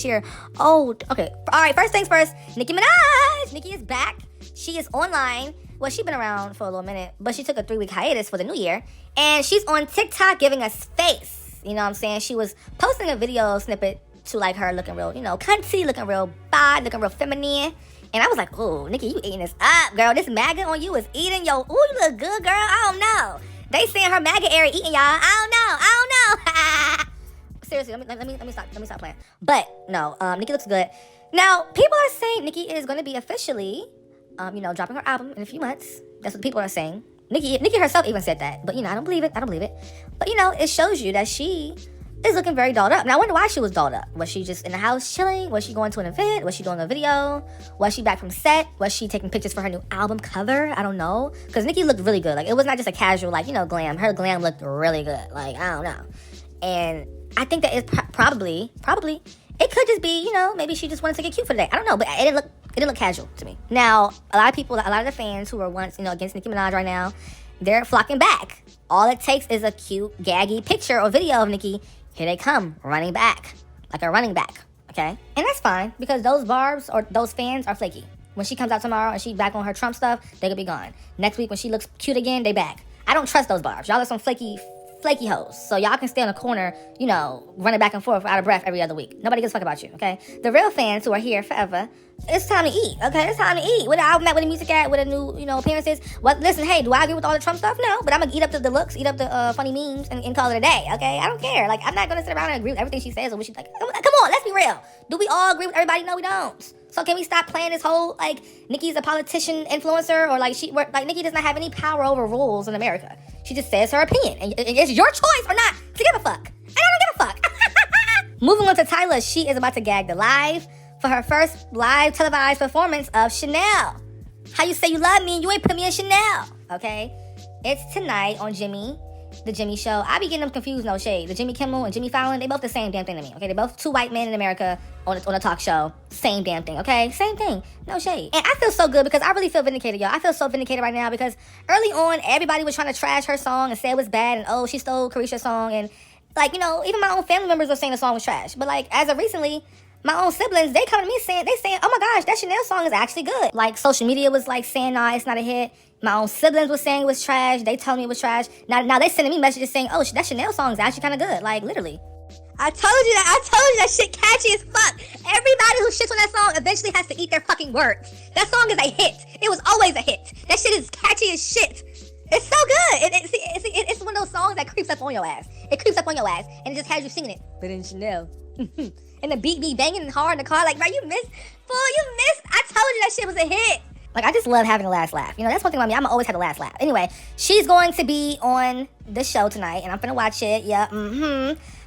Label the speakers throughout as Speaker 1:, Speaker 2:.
Speaker 1: Here. Oh, okay. All right, first things first. Nicki Minaj. Nicki is back. She is online. Well, she's been around for a little minute, but she took a 3-week hiatus for the new year. And she's on TikTok giving us face. You know what I'm saying? She was posting a video snippet to like her looking real, cunty, looking real bod, looking real feminine. And I was like, oh, Nicki, you eating this up, girl. This MAGA on you is eating yo. Ooh, you look good, girl. I don't know. They saying her MAGA area eating y'all. I don't know. Seriously, let me stop playing. But no, Nicki looks good. Now, people are saying Nicki is going to be officially, dropping her album in a few months. That's what people are saying. Nicki herself even said that. But, I don't believe it. But, it shows you that she is looking very dolled up. Now, I wonder why she was dolled up. Was she just in the house chilling? Was she going to an event? Was she doing a video? Was she back from set? Was she taking pictures for her new album cover? I don't know. Because Nicki looked really good. Like, it was not just a casual, glam. Her glam looked really good. Like, I don't know. And I think that it's probably, it could just be, maybe she just wanted to get cute for the day. I don't know, but it didn't look casual to me. Now, a lot of the fans who were once, against Nicki Minaj right now, they're flocking back. All it takes is a cute, gaggy picture or video of Nicki. Here they come, running back, like a running back, okay? And that's fine, because those barbs or those fans are flaky. When she comes out tomorrow and she's back on her Trump stuff, they could be gone. Next week when she looks cute again, they back. I don't trust those barbs. Y'all are some flaky hoes. So y'all can stay in a corner, running back and forth out of breath every other week. Nobody gives a fuck about you, okay? The real fans who are here forever, it's time to eat, okay? It's time to eat. Where the album at, where the music at, where the new, appearances. Well, listen, hey, do I agree with all the Trump stuff? No, but I'm gonna eat up the looks, eat up the funny memes, and call it a day, okay? I don't care. Like, I'm not gonna sit around and agree with everything she says or what she's like. Come on, let's be real. Do we all agree with everybody? No, we don't. So can we stop playing this whole, Nicki's a politician influencer, or Nicki does not have any power over rules in America. She just says her opinion, and it's your choice or not to give a fuck. And I don't give a fuck. Moving on to Tyla, she is about to gag the live for her first live televised performance of Chanel. How you say you love me and you ain't put me in Chanel, okay? It's tonight on The Jimmy Show. I be getting them confused, no shade. The Jimmy Kimmel and Jimmy Fallon, they both the same damn thing to me, okay? They're both two white men in America on a talk show. Same damn thing, okay? Same thing. No shade. And I feel so good because I really feel vindicated, y'all. I feel so vindicated right now because early on, everybody was trying to trash her song and say it was bad and, oh, she stole Carisha's song. And, even my own family members were saying the song was trash. But, as of recently, my own siblings, they come to me saying, oh my gosh, that Chanel song is actually good. Social media was saying, nah, it's not a hit. My own siblings was saying it was trash. They told me it was trash. Now they sending me messages saying, oh, that Chanel song is actually kind of good. Literally. I told you that shit catchy as fuck. Everybody who shits on that song eventually has to eat their fucking words. That song is a hit. It was always a hit. That shit is catchy as shit. It's so good. It's one of those songs that creeps up on your ass. It creeps up on your ass, and it just has you singing it. But in Chanel. And the beat be banging hard in the car. Bro, you missed. I told you that shit was a hit. I just love having a last laugh. That's one thing about me. I'm always have a last laugh. Anyway, she's going to be on the show tonight, and I'm finna watch it. Yeah,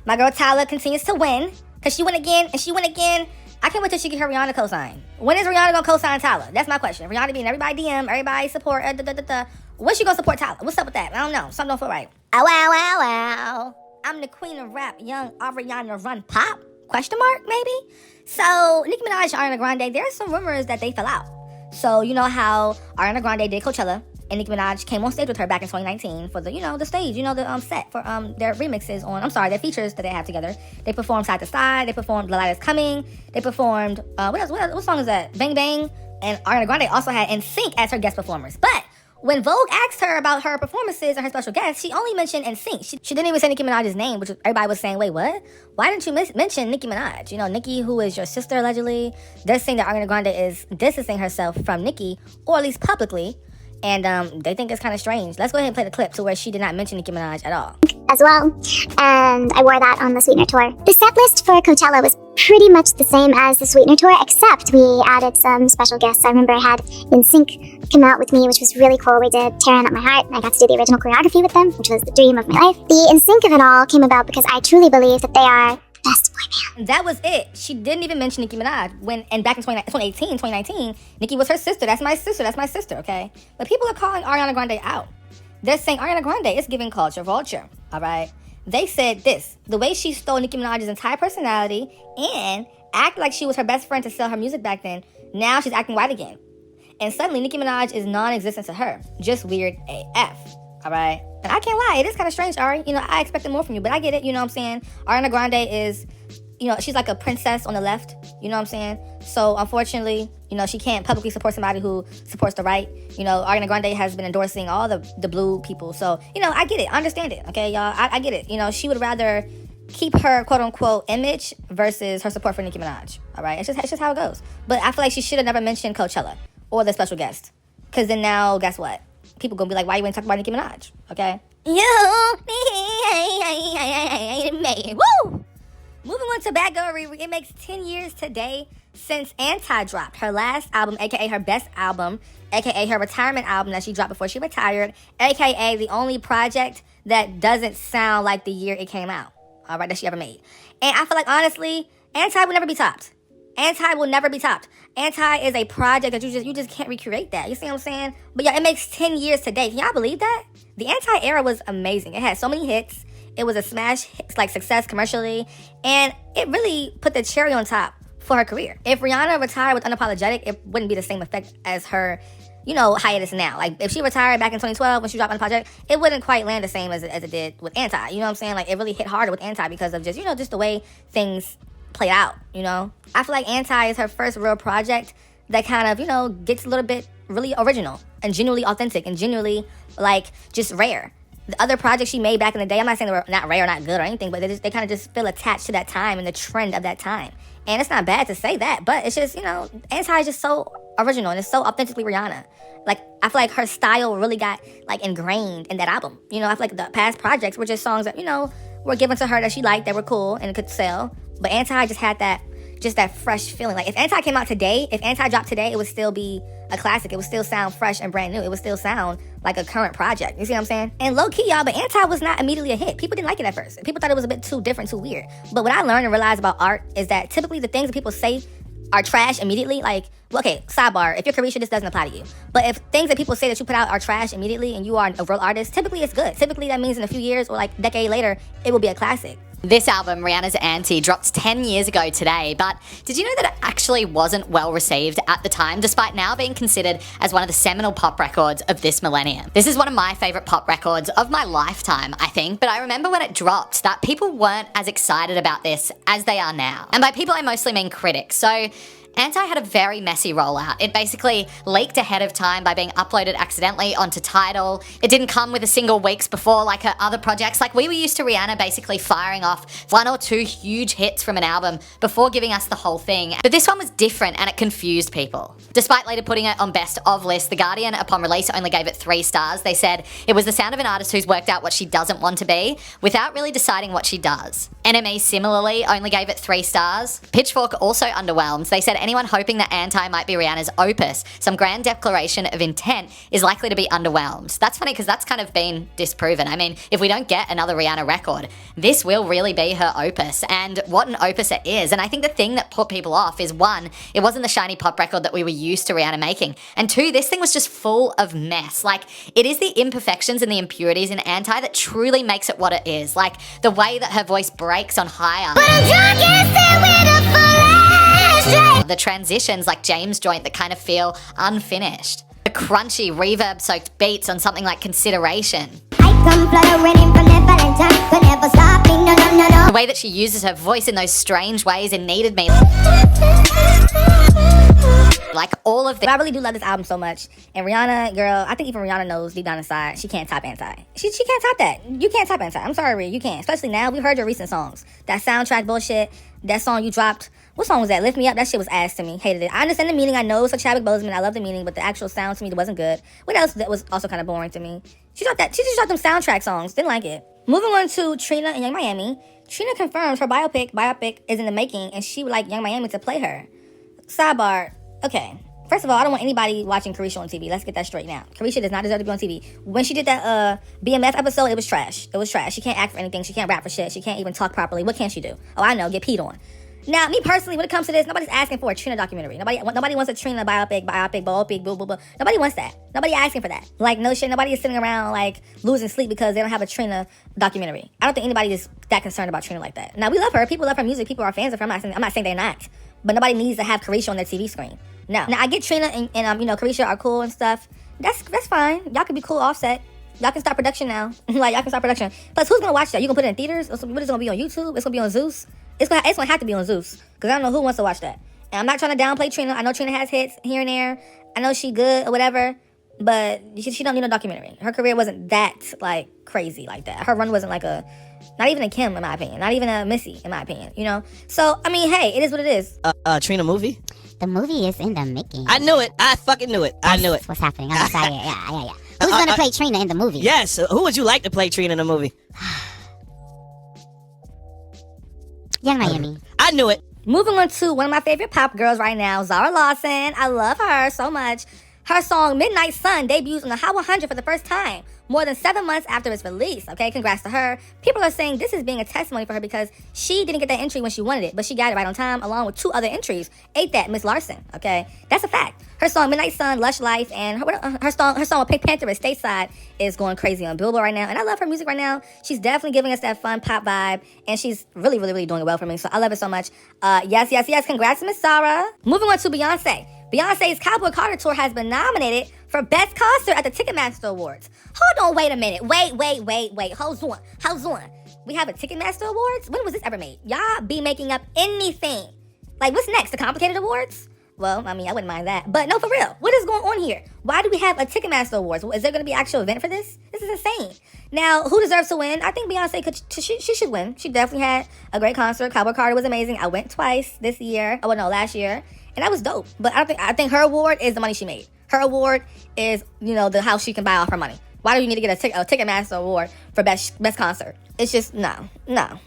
Speaker 1: My girl Tyla continues to win, because she won again, and she won again. I can't wait till she get her Rihanna co-sign. When is Rihanna gonna co-sign Tyla? That's my question. Rihanna being everybody DM, everybody support, When she gonna support Tyla? What's up with that? I don't know. Something don't feel right. Ow, ow, ow, ow. I'm the queen of rap, young Ariana Run Pop? Question mark, maybe? So, Nicki Minaj and Ariana Grande, there's some rumors that they fell out. So, you know how Ariana Grande did Coachella, and Nicki Minaj came on stage with her back in 2019 for the, the stage, the set for their remixes their features that they have together. They performed Side to Side, they performed The Light Is Coming, they performed, what song is that? Bang Bang, and Ariana Grande also had NSYNC as her guest performers. But when Vogue asked her about her performances and her special guests, she only mentioned NSYNC. She didn't even say Nicki Minaj's name, which everybody was saying, wait, what? Why didn't you mention Nicki Minaj? Nicki, who is your sister, allegedly. They're saying that Ariana Grande is distancing herself from Nicki, or at least publicly. And they think it's kind of strange. Let's go ahead and play the clip to where she did not mention Nicki Minaj at all.
Speaker 2: As well, and I wore that on the Sweetener tour. The set list for Coachella was pretty much the same as the Sweetener tour, except we added some special guests. I remember I had NSYNC come out with me, which was really cool. We did Tearing Up My Heart. I got to do the original choreography with them, which was the dream of my life. The NSYNC of it all came about because I truly believe that they are the best boy band.
Speaker 1: That was it. She didn't even mention Nicki Minaj. And back in 2018, 2019, Nicki was her sister. That's my sister, okay? But people are calling Ariana Grande out. They're saying Ariana Grande is giving culture vulture, all right? They said this, the way she stole Nicki Minaj's entire personality and acted like she was her best friend to sell her music back then, now she's acting white again. And suddenly Nicki Minaj is non-existent to her. Just weird AF, all right? And I can't lie, it is kind of strange, Ari. I expected more from you, but I get it, you know what I'm saying? Ariana Grande is she's like a princess on the left. You know what I'm saying? So unfortunately, she can't publicly support somebody who supports the right. Ariana Grande has been endorsing all the blue people. So, I get it. I understand it. Okay, y'all. I get it. She would rather keep her quote unquote image versus her support for Nicki Minaj. All right. It's just how it goes. But I feel like she should have never mentioned Coachella or the special guest. Because then now, guess what? People gonna be like, why you ain't talking about Nicki Minaj? Okay? Woo! Moving on to Bad Girl Riri. It makes 10 years today since Anti dropped her last album, aka her best album, aka her retirement album that she dropped before she retired, aka the only project that doesn't sound like the year it came out, all right, that she ever made. And I feel like, honestly, Anti will never be topped. Anti will never be topped. Anti is a project that you just can't recreate that. You see what I'm saying? But yeah, it makes 10 years today. Can y'all believe that? The Anti era was amazing. It had so many hits. It was a smash hit, like success commercially, and it really put the cherry on top for her career. If Rihanna retired with Unapologetic, it wouldn't be the same effect as her, hiatus now. Like if she retired back in 2012 when she dropped Unapologetic, it wouldn't quite land the same as it did with Anti. You know what I'm saying? Like it really hit harder with Anti because of just, just the way things played out. I feel like Anti is her first real project that kind of, gets a little bit really original and genuinely authentic and genuinely like just rare. The other projects she made back in the day, I'm not saying they were not rare or not good or anything, but they kind of just feel attached to that time and the trend of that time. And it's not bad to say that, but it's just, Anti is just so original and it's so authentically Rihanna. Like, I feel like her style really got, like, ingrained in that album. I feel like the past projects were just songs that, were given to her that she liked, that were cool and could sell. But Anti just had that fresh feeling. Like, if Anti came out today, if Anti dropped today, it would still be a classic. It would still sound fresh and brand new. It would still sound like a current project. You see what I'm saying? And low-key, y'all, but Anti was not immediately a hit. People didn't like it at first. People thought it was a bit too different, too weird. But what I learned and realized about art is that typically the things that people say are trash immediately, like, well, okay, sidebar, if you're Carisha, this doesn't apply to you. But if things that people say that you put out are trash immediately and you are a real artist, typically it's good. Typically that means in a few years or like a decade later, it will be a classic.
Speaker 3: This album, Rihanna's Anti, dropped 10 years ago today, but did you know that it actually wasn't well received at the time, despite now being considered as one of the seminal pop records of this millennium? This is one of my favorite pop records of my lifetime, I think, but I remember when it dropped that people weren't as excited about this as they are now. And by people, I mostly mean critics. So Anti had a very messy rollout. It basically leaked ahead of time by being uploaded accidentally onto Tidal. It didn't come with a single weeks before like her other projects. Like we were used to Rihanna basically firing off one or two huge hits from an album before giving us the whole thing. But this one was different and it confused people. Despite later putting it on best of list, The Guardian upon release only gave it 3 stars. They said it was the sound of an artist who's worked out what she doesn't want to be without really deciding what she does. NME similarly only gave it 3 stars. Pitchfork also underwhelmed. They said anyone hoping that Anti might be Rihanna's opus, some grand declaration of intent, is likely to be underwhelmed. That's funny because that's kind of been disproven. I mean, if we don't get another Rihanna record, this will really be her opus, and what an opus it is. And I think the thing that put people off is 1, it wasn't the shiny pop record that we were used to Rihanna making, and 2, this thing was just full of mess. Like, it is the imperfections and the impurities in Anti that truly makes it what it is. Like, the way that her voice breaks on higher. But I'm drunk and still with a full. The transitions like James Joint that kind of feel unfinished. The crunchy reverb-soaked beats on something like Consideration. The way that she uses her voice in those strange ways in Needed Me. Like all of
Speaker 1: But I really do love this album so much. And Rihanna, girl, I think even Rihanna knows deep down inside she can't top Anti. She can't top that. You can't top Anti. I'm sorry, Riri, you can't. Especially now, we heard your recent songs. That soundtrack bullshit, that song you dropped. What song was that? Lift Me Up? That shit was ass to me. Hated it. I understand the meaning. I know it's a Chadwick Boseman. I love the meaning, but the actual sound to me wasn't good. What else that was also kind of boring to me? She just dropped them soundtrack songs. Didn't like it. Moving on to Trina and Young Miami. Trina confirms her biopic is in the making, and she would like Young Miami to play her. Sidebar. Okay. First of all, I don't want anybody watching Carisha on TV. Let's get that straight now. Carisha does not deserve to be on TV. When she did that BMF episode, it was trash. It was trash. She can't act for anything. She can't rap for shit. She can't even talk properly. What can she do? Oh, I know. Get peed on. Now, me personally, when it comes to this, nobody's asking for a Trina documentary. Nobody wants a Trina biopic, boo, boo, boo. Nobody wants that. Nobody asking for that. Like, no shit. Nobody is sitting around, like, losing sleep because they don't have a Trina documentary. I don't think anybody is that concerned about Trina like that. Now, we love her. People love her music. People are fans of her. I'm not saying they're not. But nobody needs to have Carisha on their TV screen. No. Now, I get Trina and Carisha are cool and stuff. That's fine. Y'all can be cool offset. Y'all can start production now. Like, y'all can start production. Plus, who's going to watch that? You going to put it in theaters? What is it going to be on YouTube? It's going to be on Zeus? It's gonna have to be on Zeus, because I don't know who wants to watch that. And I'm not trying to downplay Trina. I know Trina has hits here and there. I know she good or whatever, but she don't need a documentary. Her career wasn't that like crazy like that. Her run wasn't like not even a Kim in my opinion, not even a Missy in my opinion. You know. So I mean, hey, it is what it is.
Speaker 4: Trina movie?
Speaker 5: The movie is in the making.
Speaker 4: I knew it. I fucking knew it. I knew it.
Speaker 5: What's happening? I'm excited. Yeah. Who's gonna play Trina in the movie?
Speaker 4: Yes. Who would you like to play Trina in the movie?
Speaker 5: Young Miami.
Speaker 4: I knew it.
Speaker 1: Moving on to one of my favorite pop girls right now, Zara Lawson. I love her so much. Her song Midnight Sun debuts on the Hot 100 for the first time, more than 7 months after its release. Okay, congrats to her. People are saying this is being a testimony for her because she didn't get that entry when she wanted it, but she got it right on time along with 2 other entries. Ain't that Miss Larson? Okay, that's a fact. Her song Midnight Sun, Lush Life, and her song with Pink Panther at Stateside is going crazy on Billboard right now, and I love her music right now. She's definitely giving us that fun pop vibe, and she's really doing it well for me. So I love it so much. Yes. Congrats to Miss Zara. Moving on to Beyonce. Beyonce's Cowboy Carter tour has been nominated for Best Concert at the Ticketmaster Awards. Hold on, wait a minute. Wait. Hold on. We have a Ticketmaster Awards? When was this ever made? Y'all be making up anything. Like, what's next? The Complicated Awards? Well, I mean, I wouldn't mind that. But no, for real. What is going on here? Why do we have a Ticketmaster Awards? Is there going to be an actual event for this? This is insane. Now, who deserves to win? I think Beyonce she should win. She definitely had a great concert. Cowboy Carter was amazing. I went twice this year. Oh, well, no, last year. And that was dope. But I think her award is the money she made. Her award is, the house she can buy off her money. Why do you need to get a Ticketmaster award for best concert? It's just, no.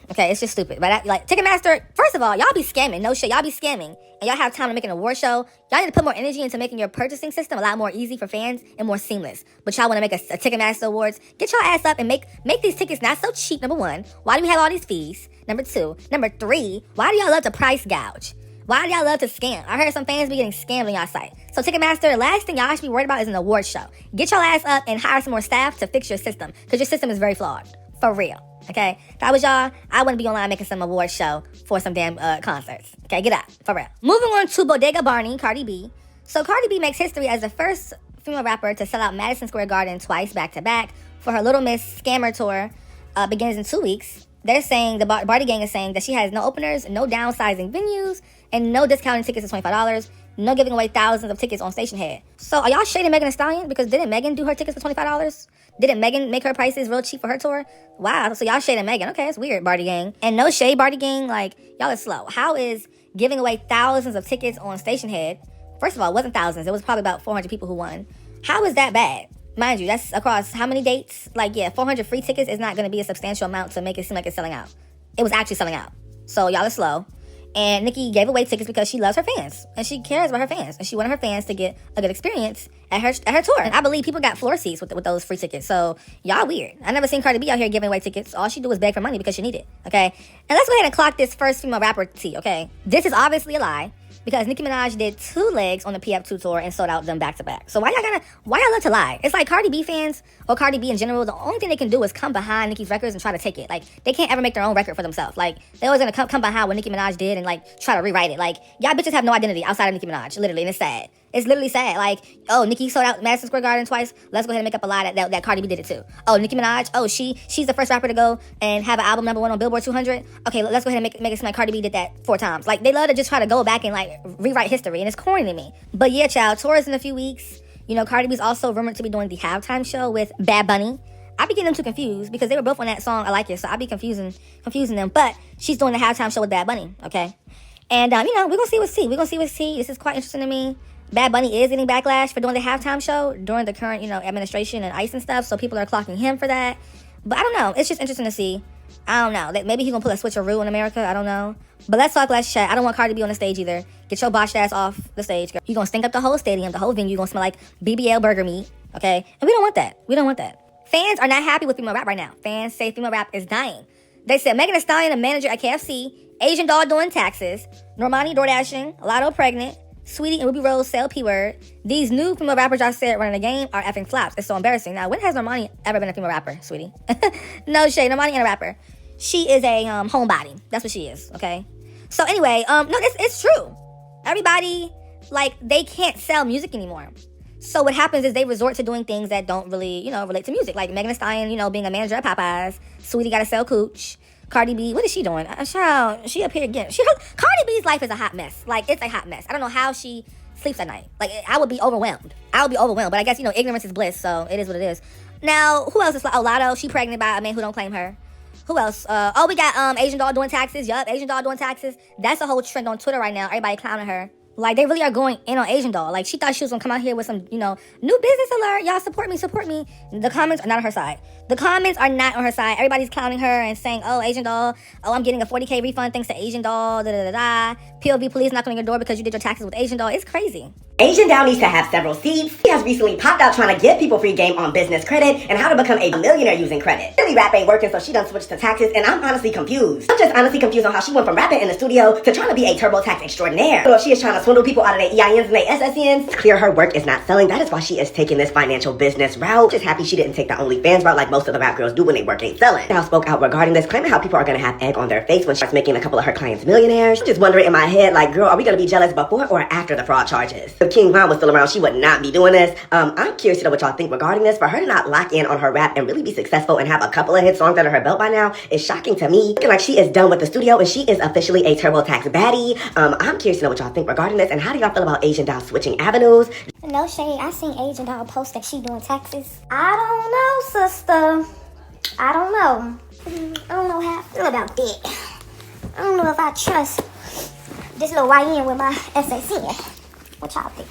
Speaker 1: Okay, it's just stupid. But Ticketmaster, first of all, y'all be scamming. No shit, y'all be scamming. And y'all have time to make an award show. Y'all need to put more energy into making your purchasing system a lot more easy for fans and more seamless. But y'all want to make a Ticketmaster Awards? Get y'all ass up and make these tickets not so cheap, number 1. Why do we have all these fees? Number 2. Number 3, why do y'all love to price gouge? Why do y'all love to scam? I heard some fans be getting scammed on y'all site. So Ticketmaster, the last thing y'all should be worried about is an award show. Get y'all ass up and hire some more staff to fix your system, because your system is very flawed. For real. Okay? If I was y'all, I wouldn't be online making some award show for some damn concerts. Okay, get out. For real. Moving on to Bodega Barney, Cardi B. So Cardi B makes history as the first female rapper to sell out Madison Square Garden twice back-to-back for her Little Miss Scammer Tour. Begins in 2 weeks. They're saying, the Barty gang is saying that she has no openers, no downsizing venues, and no discounting tickets to $25, no giving away thousands of tickets on station head. So are y'all shading Megan Thee Stallion? Because didn't Megan do her tickets for $25? Didn't Megan make her prices real cheap for her tour? Wow, so y'all shading Megan. Okay, that's weird, Barty gang. And no shade, Barty gang, y'all are slow. How is giving away thousands of tickets on station head? First of all, it wasn't thousands. It was probably about 400 people who won. How is that bad? Mind you, that's across how many dates? 400 free tickets is not going to be a substantial amount to make it seem like it's selling out. It was actually selling out. So y'all are slow. And Nicki gave away tickets because she loves her fans. And she cares about her fans. And she wanted her fans to get a good experience at her tour. And I believe people got floor seats with those free tickets. So y'all weird. I never seen Cardi B out here giving away tickets. All she do is beg for money because she need it. Okay? And let's go ahead and clock this first female rapper T, okay? This is obviously a lie, because Nicki Minaj did 2 legs on the PF2 tour and sold out them back to back. So why y'all love to lie? It's like Cardi B fans, or Cardi B in general, the only thing they can do is come behind Nicki's records and try to take it. They can't ever make their own record for themselves. They always gonna come behind what Nicki Minaj did and try to rewrite it. Y'all bitches have no identity outside of Nicki Minaj, literally, and it's sad. It's literally sad. Oh, Nicki sold out Madison Square Garden twice. Let's go ahead and make up a lie that Cardi B did it too. Oh, Nicki Minaj. Oh, she's the first rapper to go and have an album #1 on Billboard 200. Okay, let's go ahead and make it seem like Cardi B did that 4 times. They love to just try to go back and rewrite history, and it's corny to me. But yeah, child, tour is in a few weeks. Cardi B's also rumored to be doing the halftime show with Bad Bunny. I be getting them too confused because they were both on that song I Like It, so I be confusing them. But she's doing the halftime show with Bad Bunny. Okay, and we're gonna see what's tea. This is quite interesting to me. Bad Bunny is getting backlash for doing the halftime show during the current, administration and ICE and stuff. So people are clocking him for that. But I don't know. It's just interesting to see. I don't know. Maybe he's gonna pull a switcheroo in America. I don't know. But let's talk, let's chat. I don't want Cardi to be on the stage either. Get your botched ass off the stage, girl. You're gonna stink up the whole stadium, the whole venue. You're gonna smell like BBL burger meat. Okay? And we don't want that. Fans are not happy with female rap right now. Fans say female rap is dying. They said Megan Thee Stallion, a manager at KFC, Asian doll doing taxes, Normani door dashing, Lotto pregnant, Sweetie and Ruby Rose sell P-word. These new female rappers I said running the game are effing flops. It's so embarrassing. Now, when has Normani ever been a female rapper, sweetie? No shade. Normani ain't a rapper. She is a homebody. That's what she is, okay? So anyway, no, it's true. Everybody, they can't sell music anymore. So what happens is they resort to doing things that don't really, relate to music. Like Megan Thee Stallion, being a manager at Popeyes. Sweetie got to sell cooch. Cardi B, what is she doing? Child, she up here again. Cardi B's life is a hot mess. Like, it's a hot mess. I don't know how she sleeps at night. Like, I would be overwhelmed. But I guess, ignorance is bliss, so it is what it is. Now, who else is like, Lotto? She pregnant by a man who don't claim her. Who else? We got Asian doll doing taxes. Yup, Asian doll doing taxes. That's a whole trend on Twitter right now. Everybody clowning her. Like, they really are going in on Asian doll. Like, she thought she was gonna come out here with some, new business alert. Y'all support me. The comments are not on her side. Everybody's clowning her and saying, oh, Asian doll. Oh, I'm getting a 40K refund thanks to Asian doll. POV police knocking on your door because you did your taxes with Asian doll. It's crazy.
Speaker 6: Asian doll needs to have several seats. He has recently popped out trying to give people free game on business credit and how to become a millionaire using credit. Really, rap ain't working, so she done switched to taxes, and I'm honestly confused. I'm just honestly confused on how she went from rapping in the studio to trying to be a TurboTax extraordinaire. So if she is trying to swindle people out of their EINs and their SSNs, it's clear her work is not selling. That is why she is taking this financial business route. Just happy she didn't take the OnlyFans route like most of the rap girls do when they work ain't selling. Now spoke out regarding this, claiming how people are gonna have egg on their face when she starts making a couple of her clients millionaires. I'm just wondering in my head, like, girl, are we gonna be jealous before or after the fraud charges? If King Von was still around, she would not be doing this. I'm curious to know what y'all think regarding this. For her to not lock in on her rap and really be successful and have a couple of hit songs under her belt by now is shocking to me. Looking like she is done with the studio and she is officially a TurboTax baddie. I'm curious to know what y'all think regarding this and how do y'all feel about Asian doll switching avenues?
Speaker 2: No shade, I seen Asian doll post that she doing taxes. I don't know, sister. I don't know. I don't know how I feel about that. I don't know if I trust this little YN with my SAC. What y'all think?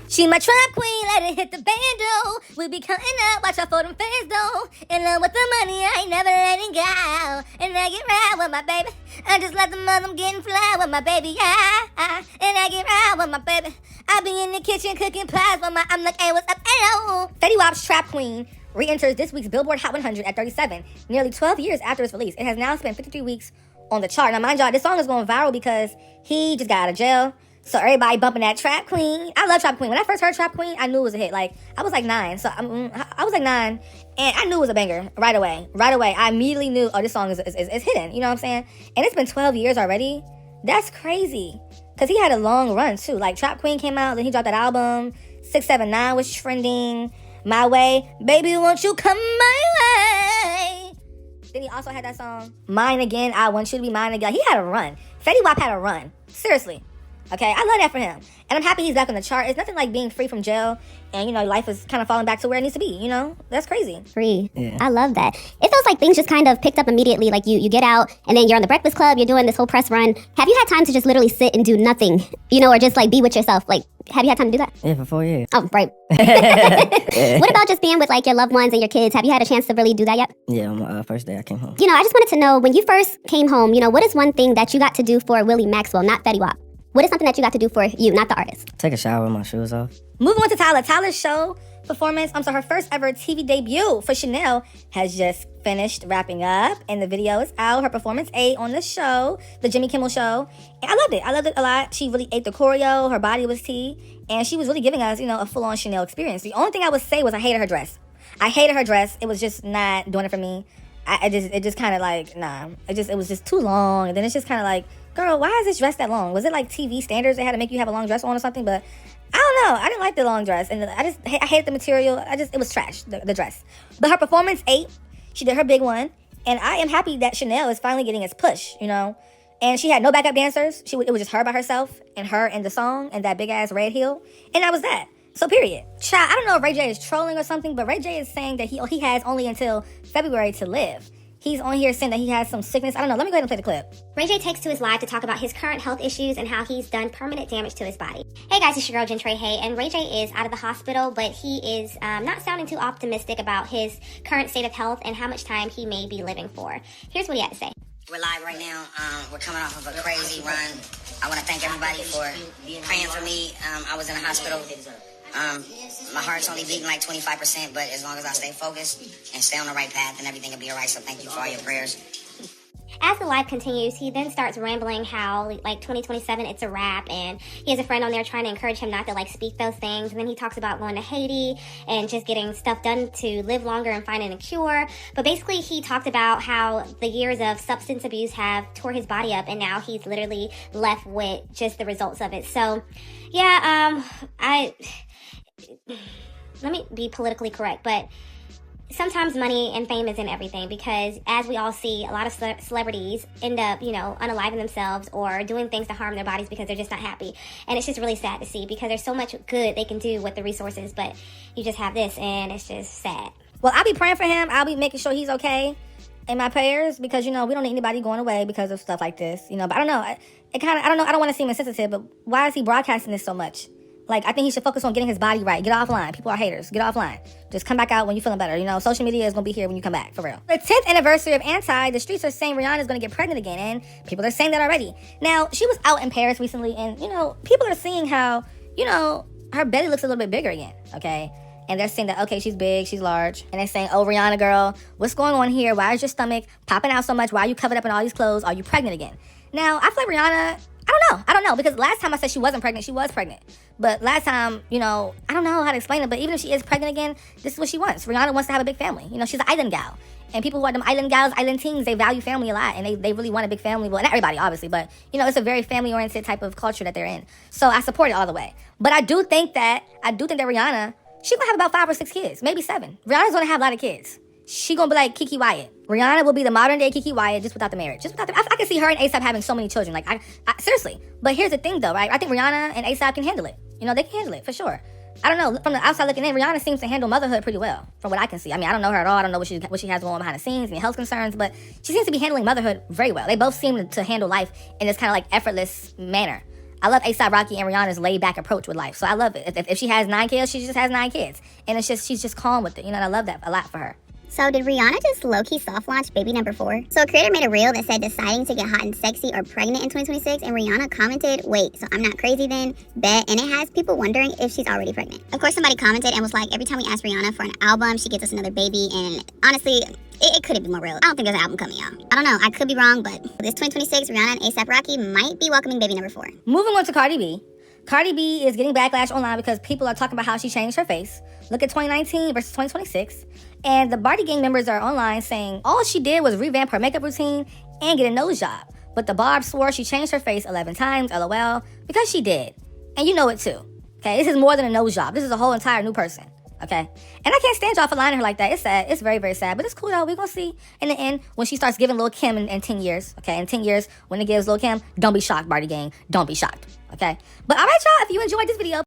Speaker 1: She my trap queen, let it hit the bando. We be cutting up, watch out for them fans though. In love with the money, I ain't never letting go. And I get right with my baby. I just let the mother getting fly with my baby, yeah. And I get right with my baby. I be in the kitchen cooking pies with I'm like, hey, what's up, hello? Fetty Wap's Trap Queen re-enters this week's Billboard Hot 100 at 37, nearly 12 years after its release. It has now spent 53 weeks on the chart. Now, mind y'all, this song is going viral because he just got out of jail. So everybody bumping that Trap Queen. I love Trap Queen. When I first heard Trap Queen, I knew it was a hit. Like, I was like 9. So I was like 9, and I knew it was a banger right away. I immediately knew, oh, this song is hidden. You know what I'm saying? And it's been 12 years already. That's crazy. Because he had a long run, too. Like, Trap Queen came out, then he dropped that album. 679 was trending. My Way. Baby, won't you come my way? Then he also had that song, Mine Again. I Want You to Be Mine Again. He had a run. Fetty Wap had a run. Seriously. Okay, I love that for him. And I'm happy he's back on the chart. It's nothing like being free from jail and, life is kind of falling back to where it needs to be, That's crazy.
Speaker 5: Free. Yeah. I love that. It feels like things just kind of picked up immediately. Like you get out and then you're on the Breakfast Club, you're doing this whole press run. Have you had time to just literally sit and do nothing, or just like be with yourself? Like, have you had time to do that?
Speaker 7: Yeah, for 4 years.
Speaker 5: Oh, right. What about just being with like your loved ones and your kids? Have you had a chance to really do that yet?
Speaker 7: Yeah, on my first day I came home.
Speaker 5: I just wanted to know, when you first came home, what is one thing that you got to do for Willie Maxwell, not Fetty Wap? What is something that you got to do for you, not the artist?
Speaker 7: Take a shower with my shoes off.
Speaker 1: Moving on to Tyler. Tyler's show performance, her first ever TV debut for Chanel has just finished wrapping up, and the video is out. Her performance ate on the show, the Jimmy Kimmel show, and I loved it. I loved it a lot. She really ate the choreo. Her body was tea, and she was really giving us, a full-on Chanel experience. The only thing I would say was I hated her dress. It was just not doing it for me. It just kind of like, nah. It was just too long, and then it's just kind of like, girl, why is this dress that long? Was it like TV standards? They had to make you have a long dress on or something? But I don't know. I didn't like the long dress. And I hated the material. It was trash, the dress. But her performance ate. She did her big one. And I am happy that Chanel is finally getting its push, And she had no backup dancers. It was just her by herself and her and the song and that big ass red heel. And that was that. So period. Child, I don't know if Ray J is trolling or something, but Ray J is saying that he has only until February to live. He's on here saying that he has some sickness. I don't know. Let me go ahead and play the clip.
Speaker 2: Ray J takes to his live to talk about his current health issues and how he's done permanent damage to his body. Hey guys, it's your girl Jen Trey Hay, and Ray J is out of the hospital, but he is not sounding too optimistic about his current state of health and how much time he may be living for. Here's what he had to say.
Speaker 8: We're live right now. We're coming off of a crazy run. I want to thank everybody for praying for me. I was in the hospital. My heart's only beating like 25%, but as long as I stay focused and stay on the right path, then everything will be all right. So thank you for all your prayers.
Speaker 2: As the live continues, he then starts rambling how, like, 2027, it's a wrap, and he has a friend on there trying to encourage him not to, speak those things, and then he talks about going to Haiti and just getting stuff done to live longer and finding a cure. But basically, he talked about how the years of substance abuse have tore his body up, and now he's literally left with just the results of it. So, yeah, let me be politically correct, but
Speaker 9: sometimes money and fame isn't everything, because as we all see, a lot of celebrities end up, unaliving themselves or doing things to harm their bodies because they're just not happy. And it's just really sad to see, because there's so much good they can do with the resources, but you just have this, and it's just sad.
Speaker 1: Well, I'll be praying for him. I'll be making sure he's okay in my prayers, because, we don't need anybody going away because of stuff like this, but I don't know. I don't want to seem insensitive, but why is he broadcasting this so much? Like, I think he should focus on getting his body right. Get offline. People are haters. Get offline. Just come back out when you're feeling better. Social media is going to be here when you come back, for real. The 10th anniversary of Anti, the streets are saying Rihanna is going to get pregnant again, and people are saying that already. Now, she was out in Paris recently, and, people are seeing how, her belly looks a little bit bigger again, okay? And they're saying that, okay, she's big, she's large. And they're saying, oh, Rihanna, girl, what's going on here? Why is your stomach popping out so much? Why are you covered up in all these clothes? Are you pregnant again? Now, I feel like Rihanna, I don't know, because last time I said she wasn't pregnant, she was pregnant. But last time, I don't know how to explain it, but even if she is pregnant again, this is what she wants. Rihanna wants to have a big family. She's an island gal. And people who are them island gals, island teens, they value family a lot, and they really want a big family. Well, not everybody, obviously, but, it's a very family-oriented type of culture that they're in. So I support it all the way. But I do think that Rihanna, she's gonna have about 5 or 6 kids, maybe 7. Rihanna's gonna have a lot of kids. She gonna be like Kiki Wyatt. Rihanna will be the modern day Kiki Wyatt, just without the marriage. I can see her and ASAP having so many children. Like, I seriously. But here's the thing, though, right? I think Rihanna and ASAP can handle it. They can handle it for sure. I don't know. From the outside looking in, Rihanna seems to handle motherhood pretty well, from what I can see. I mean, I don't know her at all. I don't know what she has going on behind the scenes, any health concerns, but she seems to be handling motherhood very well. They both seem to handle life in this kind of like effortless manner. I love A$AP Rocky and Rihanna's laid-back approach with life, so I love it. If she has 9 kids, she just has 9 kids, and she's just calm with it, and I love that a lot for her.
Speaker 2: So did Rihanna just low-key soft launch baby number 4? So a creator made a reel that said deciding to get hot and sexy or pregnant in 2026, and Rihanna commented, wait, so I'm not crazy then? Bet. And it has people wondering if she's already pregnant. Of course, somebody commented and was like, every time we ask Rihanna for an album, she gives us another baby, and honestly, it couldn't be more real. I don't think there's an album coming, y'all. I don't know, I could be wrong, but this 2026, Rihanna and A$AP Rocky might be welcoming baby number 4.
Speaker 1: Moving on to Cardi B. Cardi B is getting backlash online because people are talking about how she changed her face. Look at 2019 versus 2026. And the Barty Gang members are online saying all she did was revamp her makeup routine and get a nose job. But the Barb swore she changed her face 11 times, LOL, because she did. And you know it too. Okay, this is more than a nose job. This is a whole entire new person. Okay? And I can't stand y'all for lying to her like that. It's sad. It's very, very sad. But it's cool though. We're gonna see in the end when she starts giving Lil Kim in 10 years. Okay, in 10 years when it gives Lil Kim, don't be shocked, Barty Gang. Don't be shocked. Okay? But alright, y'all, if you enjoyed this video,